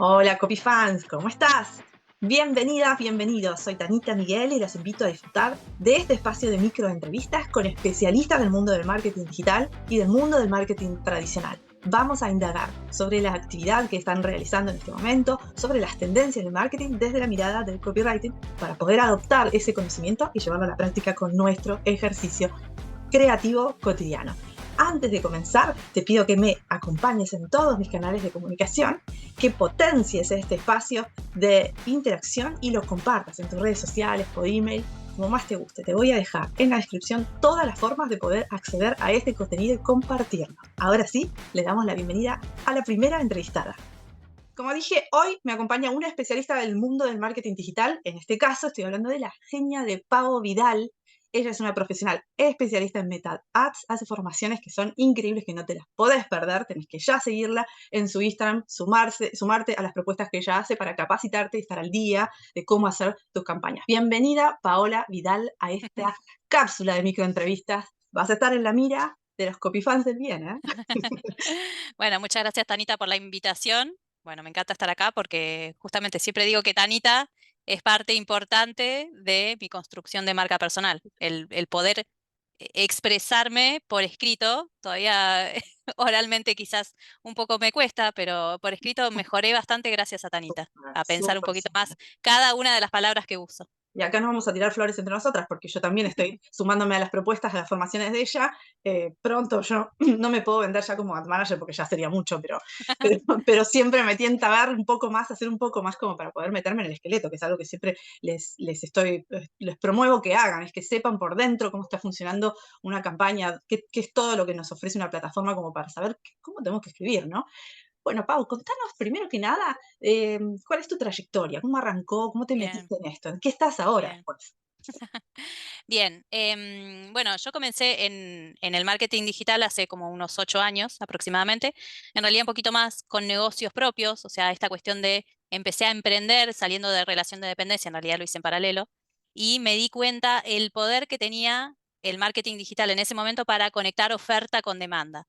Hola, CopyFans, ¿cómo estás? Bienvenidas, bienvenidos. Soy Tanita Miguel y los invito a disfrutar de este espacio de microentrevistas con especialistas del mundo del marketing digital y del mundo del marketing tradicional. Vamos a indagar sobre la actividad que están realizando en este momento, sobre las tendencias del marketing desde la mirada del copywriting para poder adoptar ese conocimiento y llevarlo a la práctica con nuestro ejercicio creativo cotidiano. Antes de comenzar, te pido que me acompañes en todos mis canales de comunicación, que potencies este espacio de interacción y lo compartas en tus redes sociales, por email, como más te guste. Te voy a dejar en la descripción todas las formas de poder acceder a este contenido y compartirlo. Ahora sí, le damos la bienvenida a la primera entrevistada. Como dije, hoy me acompaña una especialista del mundo del marketing digital. En este caso, estoy hablando de la genia de Pau Vidal. Ella es una profesional especialista en Meta Ads, hace formaciones que son increíbles, que no te las podés perder. Tenés que ya seguirla en su Instagram, sumarte a las propuestas que ella hace para capacitarte y estar al día de cómo hacer tus campañas. Bienvenida, Paola Vidal, a esta cápsula de microentrevistas. Vas a estar en la mira de los copyfans del bien, ¿eh? Bueno, muchas gracias, Tanita, por la invitación. Bueno, me encanta estar acá porque justamente siempre digo que Tanita es parte importante de mi construcción de marca personal. El poder expresarme por escrito, todavía oralmente quizás un poco me cuesta, pero por escrito mejoré bastante gracias a Tanita, a pensar un Súper, poquito más súper. cada una de las palabras que uso. Y acá nos vamos a tirar flores entre nosotras, porque yo también estoy sumándome a las propuestas, a las formaciones de ella. Pronto yo no me puedo vender ya como ad manager porque ya sería mucho, pero, pero siempre me tienta a ver un poco más, hacer un poco más como para poder meterme en el esqueleto, que es algo que siempre les promuevo que hagan, es que sepan por dentro cómo está funcionando una campaña, qué es todo lo que nos ofrece una plataforma como para saber cómo tenemos que escribir, ¿no? Bueno, Pau, contanos primero que nada, ¿cuál es tu trayectoria? ¿Cómo arrancó? ¿Cómo te Bien, metiste en esto? ¿En qué estás ahora? bien. Pues, Bien, bueno, yo comencé en el marketing digital hace como unos 8 años aproximadamente, en realidad un poquito más con negocios propios, o sea, esta cuestión de empecé a emprender saliendo de relación de dependencia, en realidad lo hice en paralelo, y me di cuenta el poder que tenía el marketing digital en ese momento para conectar oferta con demanda.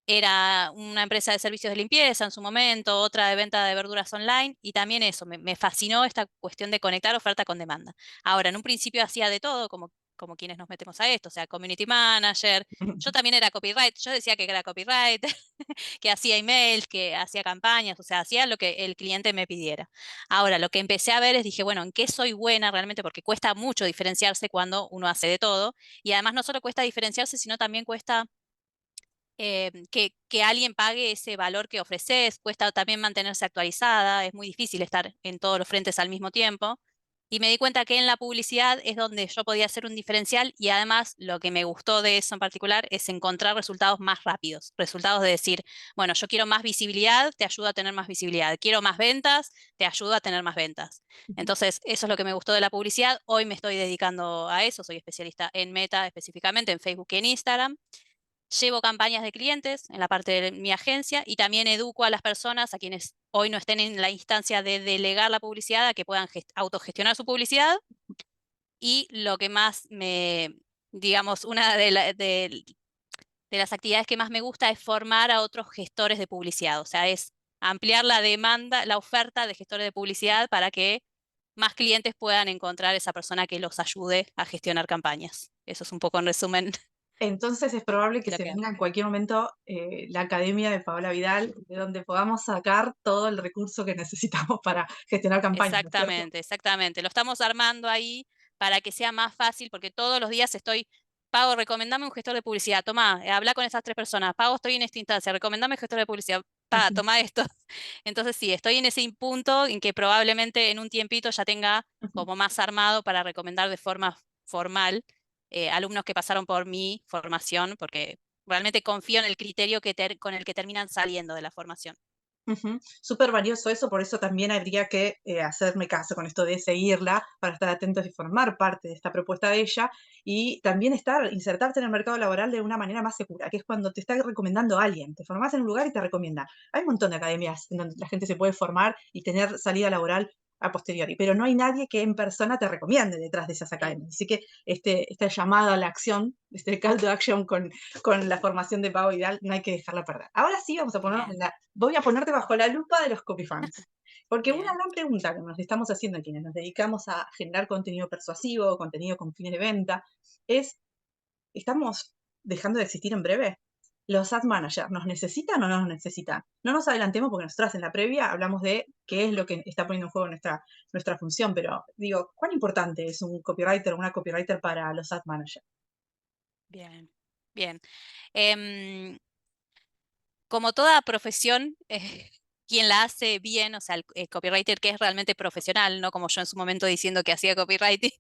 Era una empresa de servicios de limpieza en su momento, otra de venta de verduras online, y también eso, me fascinó esta cuestión de conectar oferta con demanda. Ahora, en un principio hacía de todo, como quienes nos metemos a esto, o sea, community manager. Yo también era copyright, yo decía que era copyright, que hacía emails, que hacía campañas, o sea, hacía lo que el cliente me pidiera. Ahora, lo que empecé a ver es, dije, bueno, ¿en qué soy buena realmente? Porque cuesta mucho diferenciarse cuando uno hace de todo, y además no solo cuesta diferenciarse, sino también cuesta que alguien pague ese valor que ofreces, cuesta también mantenerse actualizada, es muy difícil estar en todos los frentes al mismo tiempo. Y me di cuenta que en la publicidad es donde yo podía hacer un diferencial y además lo que me gustó de eso en particular es encontrar resultados más rápidos, resultados de decir, bueno, yo quiero más visibilidad, te ayuda a tener más visibilidad, quiero más ventas, te ayuda a tener más ventas. Entonces, eso es lo que me gustó de la publicidad. Hoy me estoy dedicando a eso, soy especialista en Meta específicamente, en Facebook y en Instagram. Llevo campañas de clientes en la parte de mi agencia y también educo a las personas, a quienes hoy no estén en la instancia de delegar la publicidad, a que puedan autogestionar su publicidad. Y lo que más digamos, una de las actividades que más me gusta es formar a otros gestores de publicidad. O sea, es ampliar la demanda, la oferta de gestores de publicidad para que más clientes puedan encontrar esa persona que los ayude a gestionar campañas. Eso es un poco en resumen entonces es probable que lo se que hago. venga en cualquier momento la Academia de Paola Vidal, de donde podamos sacar todo el recurso que necesitamos para gestionar campañas, ¿no es cierto? Exactamente, exactamente. Lo estamos armando ahí para que sea más fácil, porque todos los días estoy, Pago, recomendame un gestor de publicidad, toma, habla con esas 3 personas, Pago, estoy en esta instancia, recomendame un gestor de publicidad, Ujú, toma esto. Entonces sí, estoy en ese punto en que probablemente en un tiempito ya tenga ujú. como más armado para recomendar de forma formal alumnos que pasaron por mi formación, porque realmente confío en el criterio con el que terminan saliendo de la formación. Ujú. Súper valioso eso, por eso también habría que hacerme caso con esto de seguirla para estar atentos y formar parte de esta propuesta de ella y también insertarte en el mercado laboral de una manera más segura, que es cuando te está recomendando a alguien, te formás en un lugar y te recomienda. Hay un montón de academias en donde la gente se puede formar y tener salida laboral a posteriori, pero no hay nadie que en persona te recomiende detrás de esas Bien, academias. Así que esta llamada a la acción, este call to action con la formación de pago ideal, no hay que dejarla perder. Ahora sí vamos a ponernos bien, voy a ponerte bajo la lupa de los copy fans. Porque una bien. gran pregunta que nos estamos haciendo quienes nos dedicamos a generar contenido persuasivo, contenido con fines de venta, es, ¿estamos dejando de existir en breve? ¿Los ad managers nos necesitan o no nos necesitan? No nos adelantemos porque nosotras en la previa hablamos de qué es lo que está poniendo en juego nuestra función, pero digo, ¿cuán importante es un copywriter o una copywriter para los ad managers? Bien, bien. Em, Como toda profesión, quien la hace bien, o sea, el copywriter que es realmente profesional, no como yo en su momento diciendo que hacía copywriting,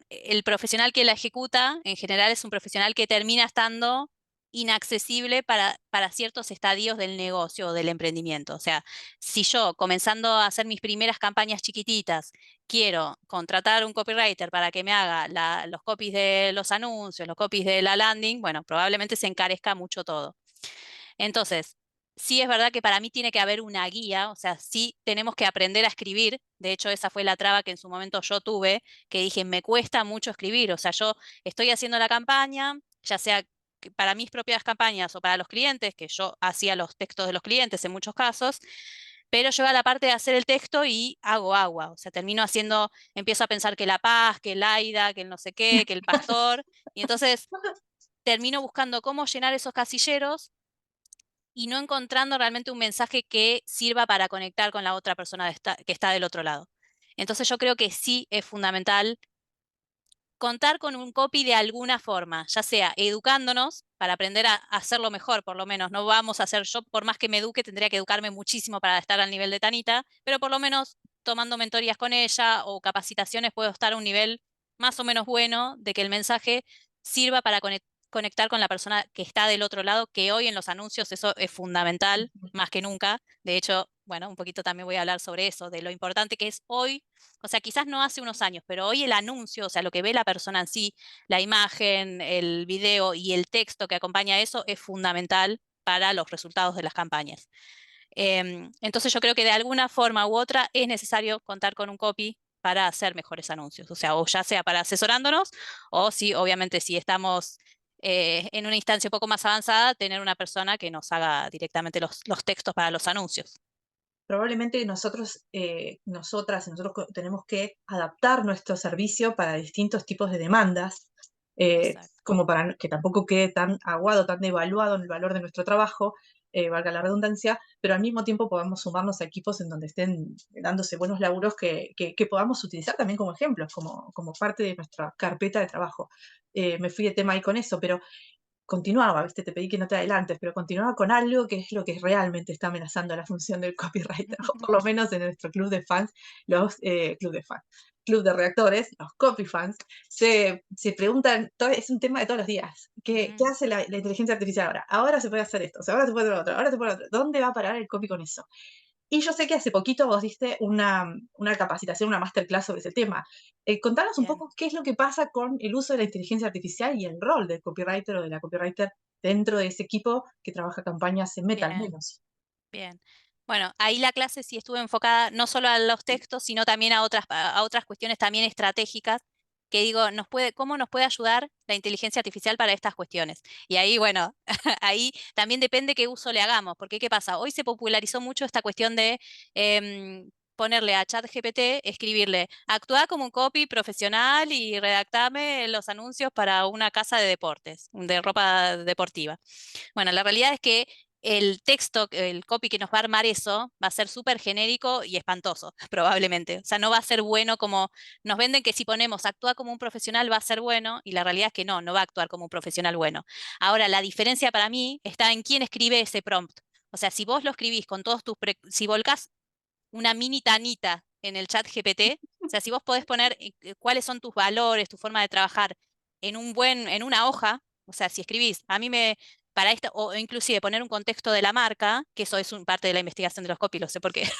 el profesional que la ejecuta, en general, es un profesional que termina estando inaccesible para ciertos estadios del negocio o del emprendimiento. O sea, si yo, comenzando a hacer mis primeras campañas chiquititas, quiero contratar un copywriter para que me haga los copies de los anuncios, los copies de la landing, bueno, probablemente se encarezca mucho todo. Entonces, sí es verdad que para mí tiene que haber una guía, o sea, sí tenemos que aprender a escribir. De hecho, esa fue la traba que en su momento yo tuve, que dije, me cuesta mucho escribir. O sea, yo estoy haciendo la campaña, ya sea para mis propias campañas o para los clientes, que yo hacía los textos de los clientes en muchos casos, pero yo a la parte de hacer el texto y hago agua. O sea, termino haciendo, empiezo a pensar que la paz, que el AIDA, que el no sé qué, que el pastor, y entonces termino buscando cómo llenar esos casilleros y no encontrando realmente un mensaje que sirva para conectar con la otra persona que está del otro lado. Entonces yo creo que sí es fundamental contar con un copy de alguna forma, ya sea educándonos para aprender a hacerlo mejor, por lo menos. No vamos a hacer yo, por más que me eduque, tendría que educarme muchísimo para estar al nivel de Tanita, pero por lo menos tomando mentorías con ella o capacitaciones puedo estar a un nivel más o menos bueno de que el mensaje sirva para conectar con la persona que está del otro lado, que hoy en los anuncios eso es fundamental, más que nunca. De hecho, bueno, un poquito también voy a hablar sobre eso, de lo importante que es hoy, o sea, quizás no hace unos años, pero hoy el anuncio, o sea, lo que ve la persona en sí, la imagen, el video y el texto que acompaña a eso es fundamental para los resultados de las campañas. Entonces yo creo que de alguna forma u otra es necesario contar con un copy para hacer mejores anuncios, o sea, o ya sea para asesorándonos, o si obviamente si estamos en una instancia un poco más avanzada, tener una persona que nos haga directamente los textos para los anuncios. Probablemente nosotras y nosotros tenemos que adaptar nuestro servicio para distintos tipos de demandas, Exacto. como para que tampoco quede tan aguado, tan devaluado en el valor de nuestro trabajo, valga la redundancia, pero al mismo tiempo podamos sumarnos a equipos en donde estén dándose buenos laburos que podamos utilizar también como ejemplos, como parte de nuestra carpeta de trabajo. Me fui de tema ahí con eso, pero continuaba, ¿viste? Te pedí que no te adelantes, pero continuaba con algo que es lo que realmente está amenazando la función del copywriter, o por lo menos en nuestro club de fans, club de redactores, los copy fans, se preguntan, es un tema de todos los días, ¿qué Mm, hace la inteligencia artificial ahora? Ahora se puede hacer esto, o sea, ahora se puede hacer lo otro, ahora se puede hacer lo otro. ¿Dónde va a parar el copy con eso? Y yo sé que hace poquito vos diste una capacitación, una masterclass sobre ese tema. Contanos un bien. poco qué es lo que pasa con el uso de la inteligencia artificial y el rol del copywriter o de la copywriter dentro de ese equipo que trabaja campañas en meta, al Bien. menos. Bien. Bueno, ahí la clase sí estuvo enfocada no solo a los textos, sino también a otras cuestiones también estratégicas, que digo, ¿cómo nos puede ayudar la inteligencia artificial para estas cuestiones? Y ahí, bueno, ahí también depende qué uso le hagamos, porque ¿qué pasa? Hoy se popularizó mucho esta cuestión de ponerle a ChatGPT, escribirle, actúa como un copy profesional y redactame los anuncios para una casa de deportes, de ropa deportiva. Bueno, la realidad es que el texto, el copy que nos va a armar eso, va a ser súper genérico y espantoso, probablemente. O sea, no va a ser bueno como nos venden que si ponemos actúa como un profesional va a ser bueno, y la realidad es que no va a actuar como un profesional bueno. Ahora, la diferencia para mí está en quién escribe ese prompt. O sea, si vos lo escribís con todos si volcás una mini tanita en el chat GPT, o sea, si vos podés poner cuáles son tus valores, tu forma de trabajar en una hoja, o sea, si escribís, para esta, o inclusive poner un contexto de la marca, que eso es parte de la investigación de los copy, lo sé por qué,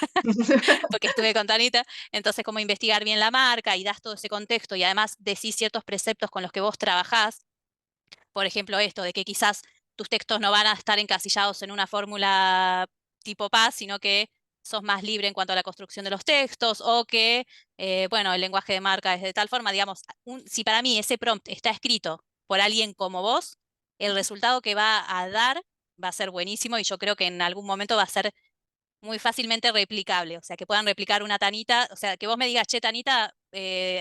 porque estuve con Tanita, entonces cómo investigar bien la marca y das todo ese contexto y además decís ciertos preceptos con los que vos trabajás, por ejemplo, esto de que quizás tus textos no van a estar encasillados en una fórmula tipo paz, sino que sos más libre en cuanto a la construcción de los textos o que, bueno, el lenguaje de marca es de tal forma, digamos, si para mí ese prompt está escrito por alguien como vos, el resultado que va a dar va a ser buenísimo y yo creo que en algún momento va a ser muy fácilmente replicable, o sea, que puedan replicar una Tanita, o sea, que vos me digas, che, Tanita,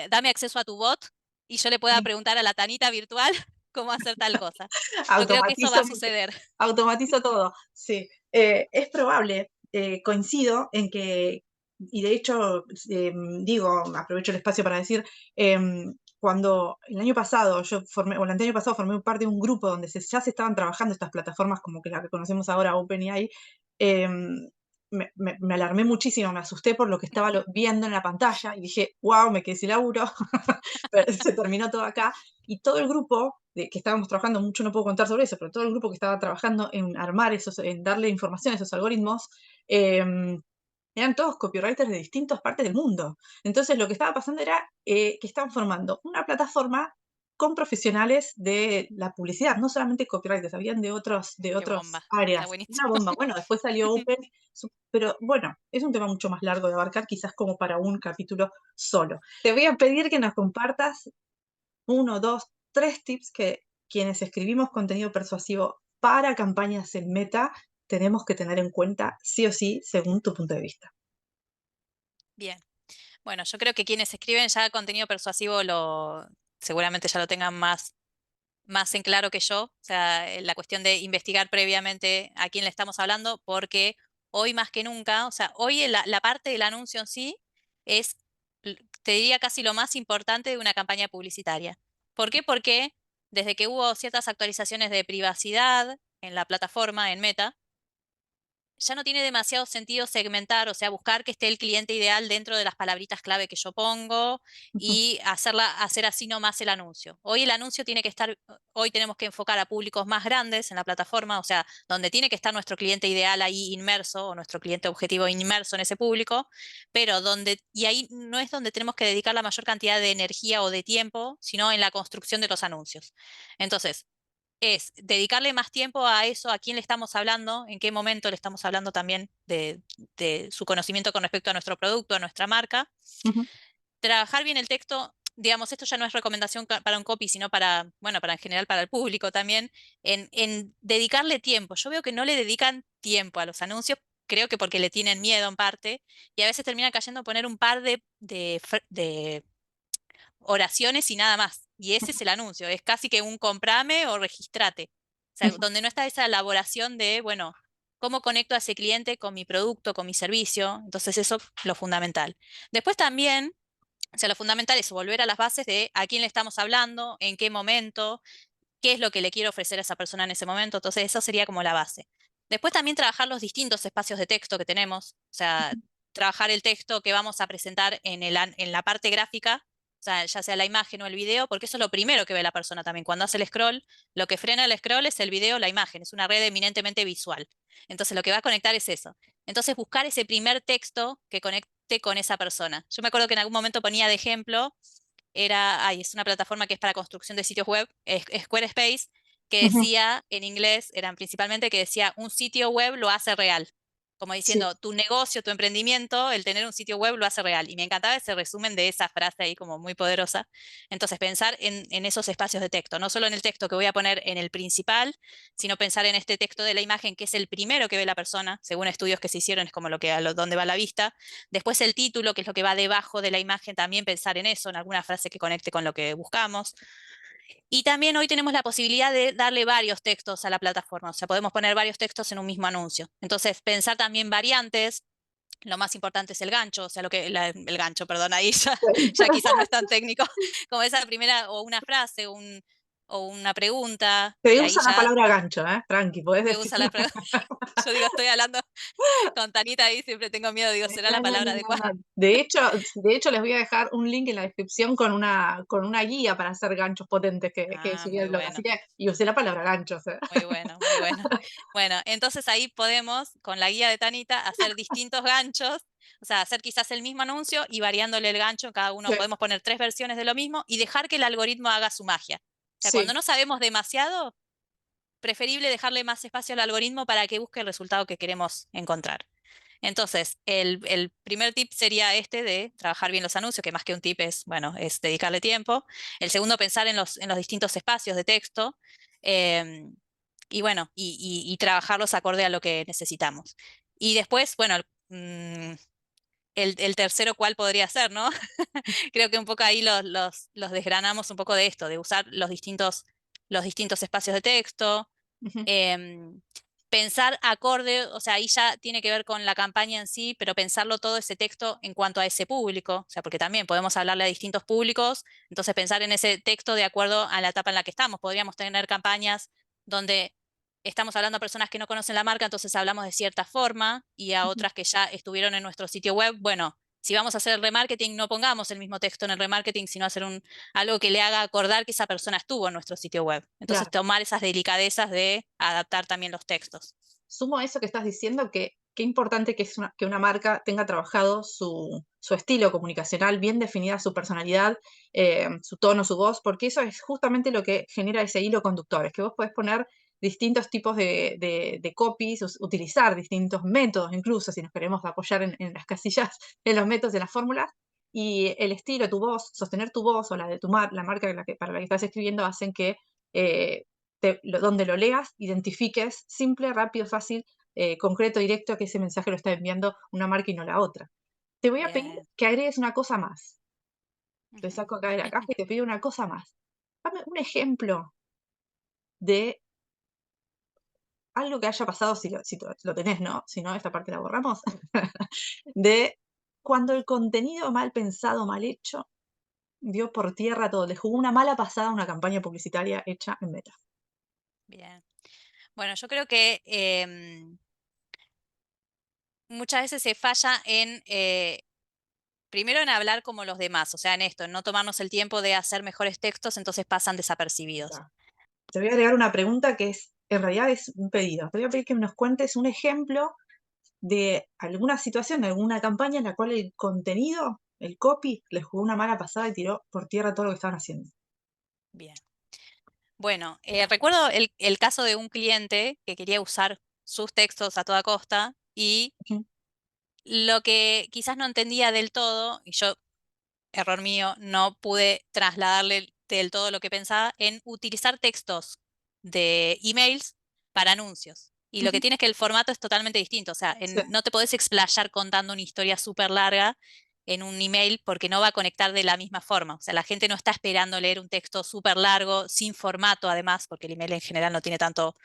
dame acceso a tu bot y yo le pueda Sí. preguntar a la Tanita virtual cómo hacer tal cosa. Yo creo que eso va Automatizo, a suceder. automatizo todo, sí. Es probable, coincido en que, y de hecho, digo, aprovecho el espacio para decir, cuando el año pasado yo formé, o el año pasado formé parte de un grupo donde ya se estaban trabajando estas plataformas como que la que conocemos ahora, OpenAI, me alarmé muchísimo, me asusté por lo que estaba viendo en la pantalla y dije, wow, me quedé sin laburo, pero se terminó todo acá. Y todo el grupo que estábamos trabajando, mucho no puedo contar sobre eso, pero todo el grupo que estaba trabajando en armar esos, en darle información a esos algoritmos, eran todos copywriters de distintas partes del mundo. Entonces lo que estaba pasando era que estaban formando una plataforma con profesionales de la publicidad, no solamente copywriters, habían de Qué otras bomba, está áreas. Una buenísimo. bomba. Bueno, después salió Open, pero bueno, es un tema mucho más largo de abarcar, quizás como para un capítulo solo. Te voy a pedir que nos compartas uno, dos, tres tips que quienes escribimos contenido persuasivo para campañas en Meta tenemos que tener en cuenta sí o sí según tu punto de vista. Bien. Bueno, yo creo que quienes escriben ya contenido persuasivo seguramente ya lo tengan más en claro que yo, o sea, la cuestión de investigar previamente a quién le estamos hablando, porque hoy más que nunca, o sea, hoy la parte del anuncio en sí es, te diría casi lo más importante de una campaña publicitaria. ¿Por qué? Porque desde que hubo ciertas actualizaciones de privacidad en la plataforma, en Meta, ya no tiene demasiado sentido segmentar, o sea, buscar que esté el cliente ideal dentro de las palabritas clave que yo pongo y hacer así nomás el anuncio. Hoy el anuncio tiene que estar, hoy tenemos que enfocar a públicos más grandes en la plataforma, o sea, donde tiene que estar nuestro cliente ideal ahí inmerso o nuestro cliente objetivo inmerso en ese público, pero y ahí no es donde tenemos que dedicar la mayor cantidad de energía o de tiempo, sino en la construcción de los anuncios. Entonces, es dedicarle más tiempo a eso, a quién le estamos hablando, en qué momento le estamos hablando también de su conocimiento con respecto a nuestro producto, a nuestra marca. Ujú, Trabajar bien el texto, digamos, esto ya no es recomendación para un copy, sino para, bueno, para en general para el público también, en dedicarle tiempo. Yo veo que no le dedican tiempo a los anuncios, creo que porque le tienen miedo en parte, y a veces termina cayendo poner un par de oraciones y nada más. Y ese es el anuncio, es casi que un comprame o registrate. O sea, ujú, donde no está esa elaboración de, bueno, cómo conecto a ese cliente con mi producto, con mi servicio. Entonces eso es lo fundamental. Después también, o sea, lo fundamental es volver a las bases de a quién le estamos hablando, en qué momento, qué es lo que le quiero ofrecer a esa persona en ese momento. Entonces, eso sería como la base. Después también trabajar los distintos espacios de texto que tenemos, o sea, trabajar el texto que vamos a presentar en la parte gráfica, o sea, ya sea la imagen o el video, porque eso es lo primero que ve la persona también. Cuando hace el scroll, lo que frena el scroll es el video o la imagen, es una red eminentemente visual. Entonces, lo que va a conectar es eso. Entonces, buscar ese primer texto que conecte con esa persona. Yo me acuerdo que en algún momento ponía de ejemplo es una plataforma que es para construcción de sitios web, Squarespace, que ujú. decía en inglés, eran principalmente que decía, un sitio web lo hace real. Como Sí, diciendo, tu negocio, tu emprendimiento, el tener un sitio web lo hace real. Y me encantaba ese resumen de esa frase ahí como muy poderosa. Entonces, pensar en esos espacios de texto, no solo en el texto que voy a poner en el principal, sino pensar en este texto de la imagen, que es el primero que ve la persona, según estudios que se hicieron, es como donde va la vista. Después el título, que es lo que va debajo de la imagen, también pensar en eso, en alguna frase que conecte con lo que buscamos. Y también hoy tenemos la posibilidad de darle varios textos a la plataforma, o sea, podemos poner varios textos en un mismo anuncio. Entonces, pensar también variantes. Lo más importante es el gancho, o sea, el gancho, perdón, ahí ya, ya quizás no es tan técnico como esa primera, o una frase, o una pregunta, se que ahí usa la ya palabra gancho, ¿eh? Tranqui, podés se decir. usa la pregunta. Yo digo, estoy hablando con Tanita ahí, siempre tengo miedo, digo, ¿será No, la no, palabra no, no, adecuada? no. De hecho, les voy a dejar un link en la descripción con una guía para hacer ganchos potentes que Ah, subí al muy blog. Así bueno. que, y usé la palabra ganchos. Muy bueno, muy bueno. Bueno, entonces ahí podemos, con la guía de Tanita, hacer distintos ganchos, o sea, hacer quizás el mismo anuncio y variándole el gancho, cada uno Sí, podemos poner 3 versiones de lo mismo y dejar que el algoritmo haga su magia. O sea, cuando sí, no sabemos demasiado, preferible dejarle más espacio al algoritmo para que busque el resultado que queremos encontrar. Entonces, el primer tip sería este de trabajar bien los anuncios, que más que un tip es, bueno, es dedicarle tiempo. El segundo, pensar en los distintos espacios de texto. em, y bueno, y trabajarlos acorde a lo que necesitamos. Y después, bueno, el tercero, ¿cuál podría ser, no? Creo que un poco ahí los desgranamos un poco de esto, de usar los distintos espacios de texto, Ujú. em, pensar acorde, o sea, ahí ya tiene que ver con la campaña en sí, pero pensarlo todo ese texto en cuanto a ese público, o sea, porque también podemos hablarle a distintos públicos, entonces pensar en ese texto de acuerdo a la etapa en la que estamos. Podríamos tener campañas donde estamos hablando a personas que no conocen la marca, entonces hablamos de cierta forma, y a Ujú. otras que ya estuvieron en nuestro sitio web, bueno. Si vamos a hacer el remarketing, no pongamos el mismo texto en el remarketing, sino hacer algo que le haga acordar que esa persona estuvo en nuestro sitio web. Entonces, Claro. tomar esas delicadezas de adaptar también los textos. Sumo a eso que estás diciendo, que qué importante que es que una marca tenga trabajado su estilo comunicacional, bien definida su personalidad, su tono, su voz, porque eso es justamente lo que genera ese hilo conductor. Es que vos podés poner distintos tipos de copies, utilizar distintos métodos, incluso si nos queremos apoyar en las casillas, en los métodos, en las fórmulas, y el estilo, tu voz, sostener tu voz o la de la marca para la que estás escribiendo, hacen que eh, donde lo leas, identifiques simple, rápido, fácil, concreto, directo, que ese mensaje lo está enviando una marca y no la otra. Te voy a pedir Bien. que agregues una cosa más. Te Ujú. saco acá de la caja y te pido una cosa más. Dame un ejemplo de algo que haya pasado, si lo tenés, ¿no? Si no, esta parte la borramos. De cuando el contenido mal pensado, mal hecho, dio por tierra todo, le jugó una mala pasada a una campaña publicitaria hecha en Meta. Bien. Bueno, yo creo que muchas veces se falla en, primero en hablar como los demás, o sea, en esto, en no tomarnos el tiempo de hacer mejores textos, entonces pasan desapercibidos. Te voy a agregar una pregunta que en realidad es un pedido. Te voy a pedir que nos cuentes un ejemplo de alguna situación, de alguna campaña en la cual el contenido, el copy, les jugó una mala pasada y tiró por tierra todo lo que estaban haciendo. Bien. Bueno, recuerdo el caso de un cliente que quería usar sus textos a toda costa y Ujú, lo que quizás no entendía del todo, y yo, error mío, no pude trasladarle del todo lo que pensaba en utilizar textos de emails para anuncios. Y lo que ujú. tiene es que el formato es totalmente distinto, o sea, Sí. no te podés explayar contando una historia súper larga en un email porque no va a conectar de la misma forma. O sea, la gente no está esperando leer un texto súper largo, sin formato además, porque el email en general no tiene tanto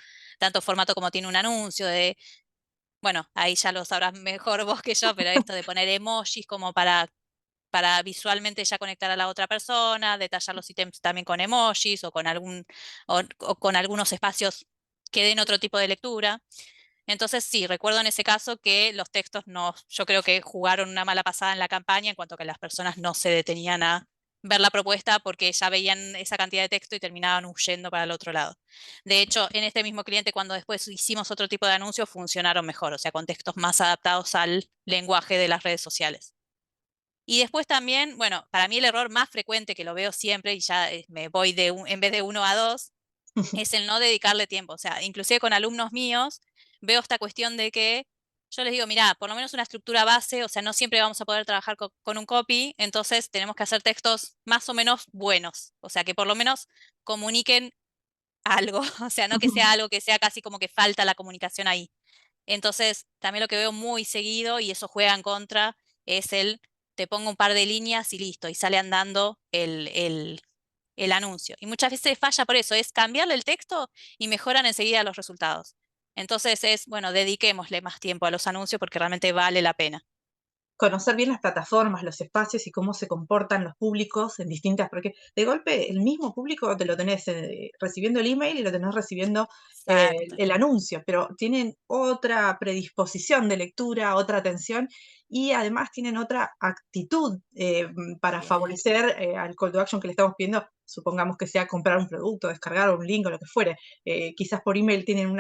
formato como tiene un anuncio de, bueno, ahí ya lo sabrás mejor vos que yo, pero esto de poner emojis como para visualmente ya conectar a la otra persona, detallar los ítems también con emojis o con o con algunos espacios que den otro tipo de lectura. Entonces, sí, recuerdo en ese caso que los textos no, yo creo que jugaron una mala pasada en la campaña en cuanto a que las personas no se detenían a ver la propuesta porque ya veían esa cantidad de texto y terminaban huyendo para el otro lado. De hecho, en este mismo cliente, cuando después hicimos otro tipo de anuncios, funcionaron mejor, o sea, con textos más adaptados al lenguaje de las redes sociales. Y después también, bueno, para mí el error más frecuente que lo veo siempre, y ya me voy en vez de uno a dos, es el no dedicarle tiempo. O sea, inclusive con alumnos míos, veo esta cuestión de que yo les digo, mira, por lo menos una estructura base, o sea, no siempre vamos a poder trabajar con un copy, entonces tenemos que hacer textos más o menos buenos, o sea, que por lo menos comuniquen algo, o sea, no que sea algo que sea casi como que falta la comunicación ahí. Entonces, también lo que veo muy seguido, y eso juega en contra, es te pongo un par de líneas y listo, y sale andando el anuncio. Y muchas veces falla por eso, es cambiarle el texto y mejoran enseguida los resultados. Entonces es, bueno, dediquémosle más tiempo a los anuncios porque realmente vale la pena. Conocer bien las plataformas, los espacios y cómo se comportan los públicos en distintas, porque de golpe el mismo público te lo tenés recibiendo el email y lo tenés recibiendo Exacto. el anuncio, pero tienen otra predisposición de lectura, otra atención y además tienen otra actitud para Bien. favorecer al call to action que le estamos pidiendo, supongamos que sea comprar un producto, descargar un link o lo que fuere. Quizás por email tienen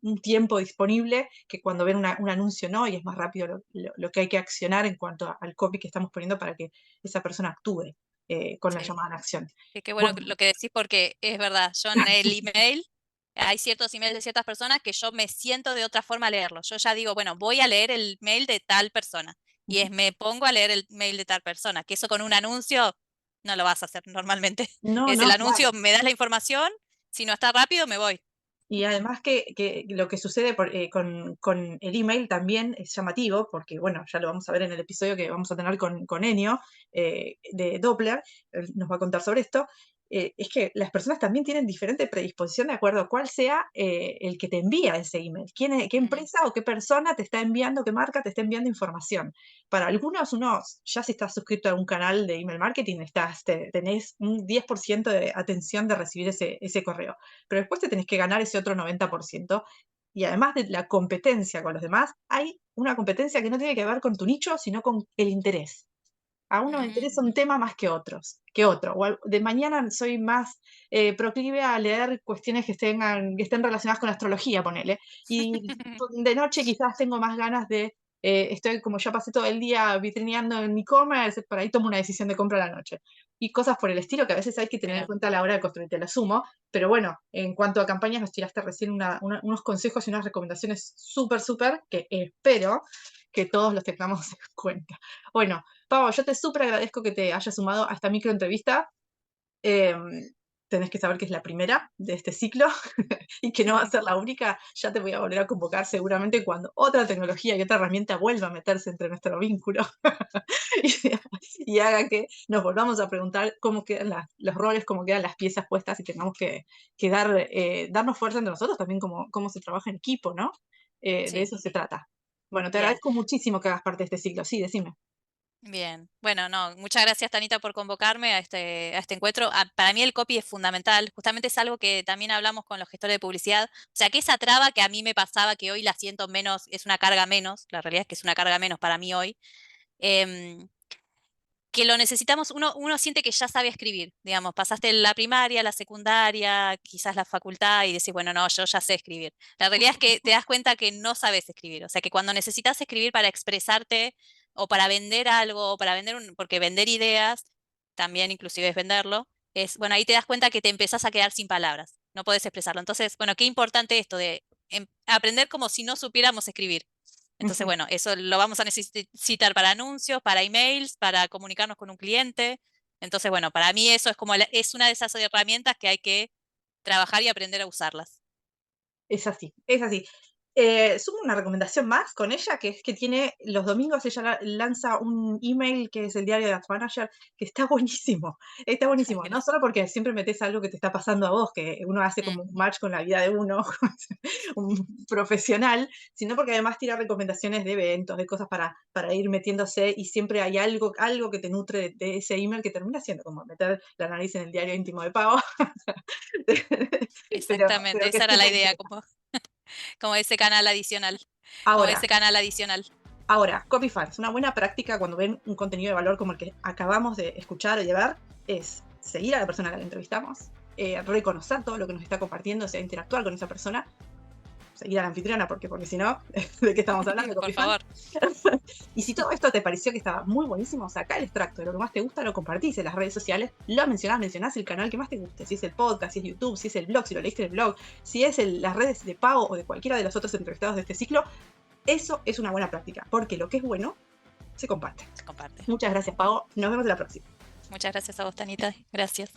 un tiempo disponible que cuando ven un anuncio no, y es más rápido lo que hay que accionar en cuanto al copy que estamos poniendo para que esa persona actúe con la Sí. llamada a la acción. Sí, qué bueno Bueno, lo que decís porque es verdad, yo en el email, hay ciertos emails de ciertas personas que yo me siento de otra forma a leerlos. Yo ya digo, bueno, voy a leer el mail de tal persona. Y me pongo a leer el mail de tal persona, que eso con un anuncio no lo vas a hacer normalmente. No, Es el no, anuncio, claro. me das la información, si no está rápido, me voy. Y además que lo que sucede con el email también es llamativo, porque bueno, ya lo vamos a ver en el episodio que vamos a tener con Enio de Doppler, él nos va a contar sobre esto, es que las personas también tienen diferente predisposición de acuerdo a cuál sea el que te envía ese email, qué empresa o qué persona te está enviando, qué marca te está enviando información. Para algunos, ya si estás suscrito a un canal de email marketing, tenés un 10% de atención de recibir ese correo, pero después te tenés que ganar ese otro 90%. Y además de la competencia con los demás, hay una competencia que no tiene que ver con tu nicho, sino con el interés. A uno me interesa un tema más que otro. O de mañana soy más proclive a leer cuestiones que estén relacionadas con astrología, ponele. Y de noche quizás tengo más ganas de, estoy como ya pasé todo el día vitrineando en e-commerce, por ahí tomo una decisión de compra a la noche. Y cosas por el estilo que a veces hay que tener en Mira. cuenta a la hora de construir, te lo sumo. Pero bueno, en cuanto a campañas, nos tiraste recién unos consejos y unas recomendaciones súper, que espero que todos los tengamos en cuenta. Bueno, Pau, yo te súper agradezco que te hayas sumado a esta microentrevista. Tenés que saber que es la primera de este ciclo y que no va a ser la única. Ya te voy a volver a convocar seguramente cuando otra tecnología y otra herramienta vuelva a meterse entre nuestro vínculo y, y haga que nos volvamos a preguntar cómo quedan los roles, cómo quedan las piezas puestas y tengamos que darnos fuerza entre nosotros también cómo se trabaja en equipo, ¿no? De Sí, eso se trata. Bueno, te bien. agradezco muchísimo que hagas parte de este ciclo. Sí, decime. Bien, bueno, no, muchas gracias Tanita por convocarme a este encuentro. Para mí el copy es fundamental, justamente es algo que también hablamos con los gestores de publicidad, o sea que esa traba que a mí me pasaba, que hoy la siento menos, es una carga menos, la realidad es que es una carga menos para mí hoy, em, que lo necesitamos, uno siente que ya sabe escribir, digamos, pasaste la primaria, la secundaria, quizás la facultad y decís, bueno, no, yo ya sé escribir. La realidad es que te das cuenta que no sabes escribir, o sea que cuando necesitas escribir para expresarte o para vender algo, o para vender porque vender ideas, también inclusive es venderlo, bueno, ahí te das cuenta que te empezás a quedar sin palabras, no podés expresarlo. Entonces, bueno, qué importante esto de aprender como si no supiéramos escribir. Entonces, bueno, eso lo vamos a necesitar para anuncios, para emails, para comunicarnos con un cliente. Entonces, bueno, para mí eso es como es una de esas herramientas que hay que trabajar y aprender a usarlas. Es así, es así. Sumo una recomendación más con ella, que es que tiene los domingos, ella lanza un email que es el diario de Ads Manager, que está buenísimo, no Gracias. solo porque siempre metes algo que te está pasando a vos, que uno hace Mm, como un match con la vida de uno, un profesional, sino porque además tira recomendaciones de eventos, de cosas para ir metiéndose y siempre hay algo que te nutre de ese email que termina siendo como meter la nariz en el diario íntimo de Pavo, exactamente, pero que esa es era la súper idea, interesante. como ese canal adicional, como Ahora, ese canal adicional. Ahora, Copyfans, una buena práctica cuando ven un contenido de valor como el que acabamos de escuchar o de ver es seguir a la persona a la que entrevistamos, reconocer todo lo que nos está compartiendo, o sea, interactuar con esa persona, seguir a la anfitriona, porque si no, ¿de qué estamos hablando, Por Copyfans? favor. Y si todo esto te pareció que estaba muy buenísimo, saca el extracto de lo que más te gusta, lo compartís en las redes sociales, lo mencionás el canal que más te guste, si es el podcast, si es YouTube, si es el blog, si lo leíste en el blog, si es las redes de Pavo o de cualquiera de los otros entrevistados de este ciclo. Eso es una buena práctica, porque lo que es bueno se comparte. Se comparte. Muchas gracias, Pau. Nos vemos la próxima. Muchas gracias a vos, Tanita. Gracias.